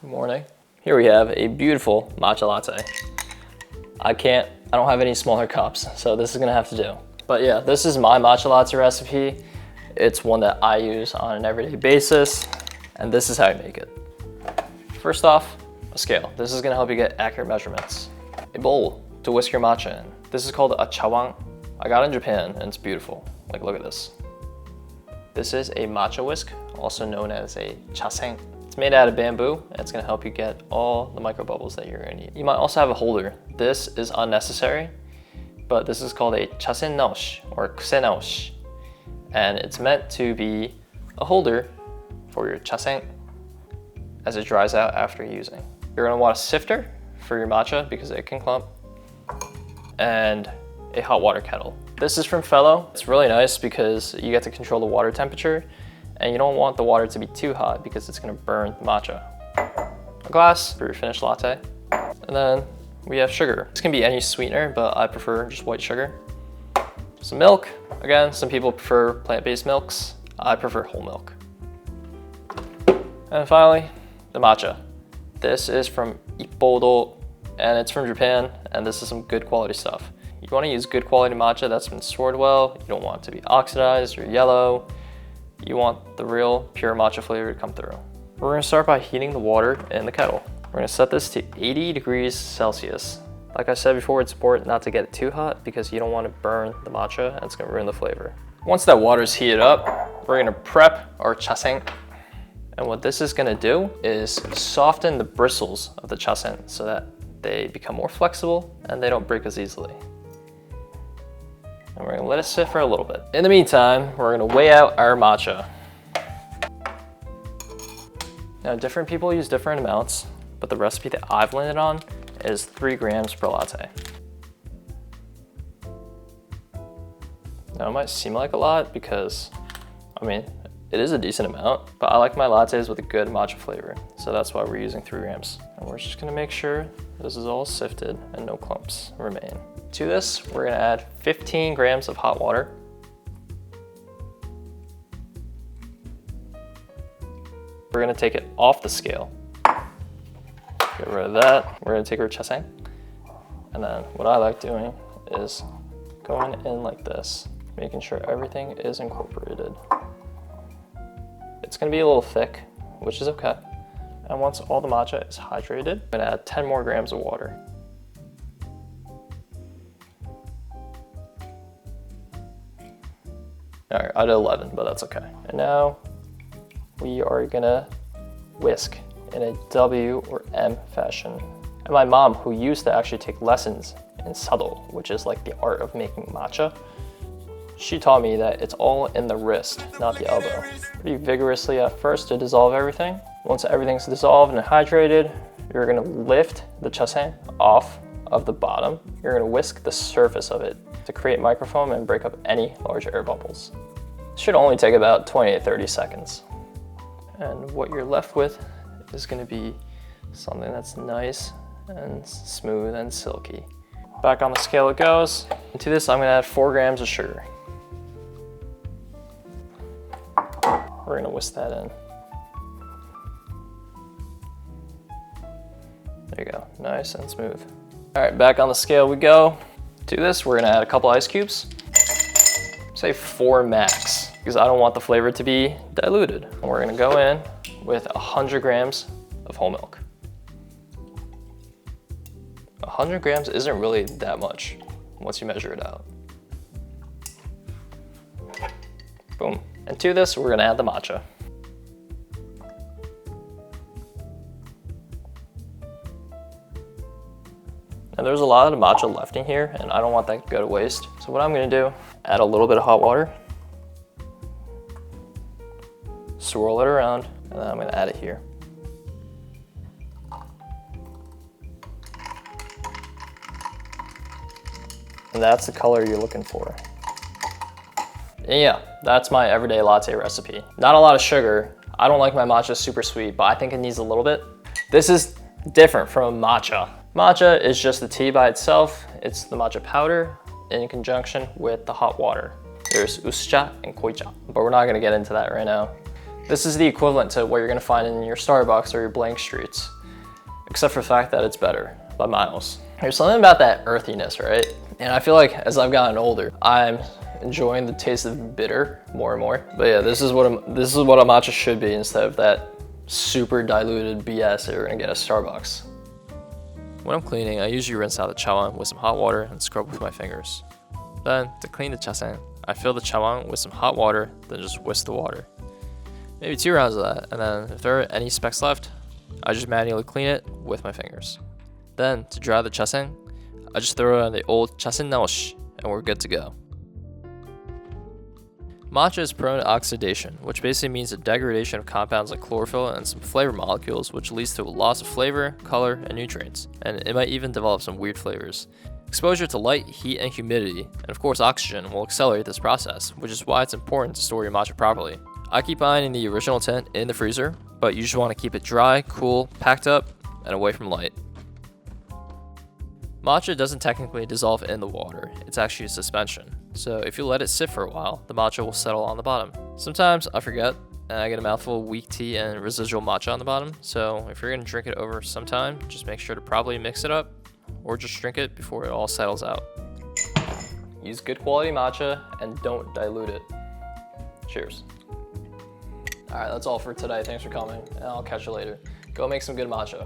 Good morning. Here we have a beautiful matcha latte. I don't have any smaller cups, so this is gonna have to do. But yeah, this is my matcha latte recipe. It's one that I use on an everyday basis, and this is how you make it. First off, a scale. This is gonna help you get accurate measurements. A bowl to whisk your matcha in. This is called a chawang. I got it in Japan, and it's beautiful. Like, look at this. This is a matcha whisk, also known as a chasen. It's made out of bamboo, and it's gonna help you get all the micro bubbles that you're gonna need. You might also have a holder. This is unnecessary, but this is called a chasen naoshi or kuse naoshi. And it's meant to be a holder for your chasen as it dries out after using. You're gonna want a sifter for your matcha because it can clump, and a hot water kettle. This is from Fellow. It's really nice because you get to control the water temperature, and you don't want the water to be too hot because it's gonna burn the matcha. A glass for your finished latte. And then we have sugar. This can be any sweetener, but I prefer just white sugar. Some milk. Again, some people prefer plant-based milks. I prefer whole milk. And finally, the matcha. This is from Ippodo, and it's from Japan, and this is some good quality stuff. You wanna use good quality matcha that's been stored well. You don't want it to be oxidized or yellow. You want the real pure matcha flavor to come through. We're gonna start by heating the water in the kettle. We're gonna set this to 80 degrees Celsius. Like I said before, it's important not to get it too hot because you don't want to burn the matcha and it's gonna ruin the flavor. Once that water's heated up, we're gonna prep our chasen. And what this is gonna do is soften the bristles of the chasen so that they become more flexible and they don't break as easily. And we're gonna let it sit for a little bit. In the meantime, we're gonna weigh out our matcha. Now, different people use different amounts, but the recipe that I've landed on is 3 grams per latte. Now, it might seem like a lot because, I mean, it is a decent amount, but I like my lattes with a good matcha flavor, so that's why we're using 3 grams. And we're just gonna make sure this is all sifted and no clumps remain. To this, we're gonna add 15 grams of hot water. We're gonna take it off the scale. Get rid of that. We're gonna take our chasen. And then what I like doing is going in like this, making sure everything is incorporated. It's gonna be a little thick, which is okay. And once all the matcha is hydrated, I'm gonna add 10 more grams of water. All right, I did 11, but that's okay. And now we are gonna whisk in a W or M fashion. And my mom, who used to actually take lessons in sado, which is like the art of making matcha, she taught me that it's all in the wrist, not the elbow. Pretty vigorously at first to dissolve everything. Once everything's dissolved and hydrated, you're gonna lift the chasen off of the bottom. You're gonna whisk the surface of it to create microfoam and break up any large air bubbles. It should only take about 20 to 30 seconds. And what you're left with is gonna be something that's nice and smooth and silky. Back on the scale it goes. And to this, I'm gonna add 4 grams of sugar. We're gonna whisk that in. There you go, nice and smooth. All right, back on the scale we go. To this, we're gonna add a couple ice cubes. Say 4 max, because I don't want the flavor to be diluted. And we're gonna go in with 100 grams of whole milk. 100 grams isn't really that much once you measure it out. Boom. And to this, we're gonna add the matcha. And there's a lot of matcha left in here, and I don't want that to go to waste. So what I'm gonna do, add a little bit of hot water, swirl it around, and then I'm gonna add it here. And that's the color you're looking for. And yeah, that's my everyday latte recipe. Not a lot of sugar. I don't like my matcha super sweet, but I think it needs a little bit. This is different from matcha. Matcha is just the tea by itself. It's the matcha powder in conjunction with the hot water. There's uscha and koicha, but we're not gonna get into that right now. This is the equivalent to what you're gonna find in your Starbucks or your blank streets, except for the fact that it's better by miles. There's something about that earthiness, right? And I feel like as I've gotten older, I'm enjoying the taste of bitter more and more. But yeah, this is what a matcha should be instead of that super diluted BS that you're gonna get at Starbucks. When I'm cleaning, I usually rinse out the chawan with some hot water and scrub with my fingers. Then, to clean the chasen, I fill the chawan with some hot water, then just whisk the water. Maybe 2 rounds of that, and then if there are any specks left, I just manually clean it with my fingers. Then, to dry the chasen, I just throw it on the old chasen naoshi, and we're good to go. Matcha is prone to oxidation, which basically means the degradation of compounds like chlorophyll and some flavor molecules, which leads to a loss of flavor, color, and nutrients, and it might even develop some weird flavors. Exposure to light, heat, and humidity, and of course oxygen, will accelerate this process, which is why it's important to store your matcha properly. I keep mine in the original tin in the freezer, but you just want to keep it dry, cool, packed up, and away from light. Matcha doesn't technically dissolve in the water, it's actually a suspension. So if you let it sit for a while, the matcha will settle on the bottom. Sometimes I forget, and I get a mouthful of weak tea and residual matcha on the bottom, so if you're going to drink it over some time, just make sure to properly mix it up, or just drink it before it all settles out. Use good quality matcha and don't dilute it. Cheers. Alright, that's all for today. Thanks for coming, and I'll catch you later. Go make some good matcha.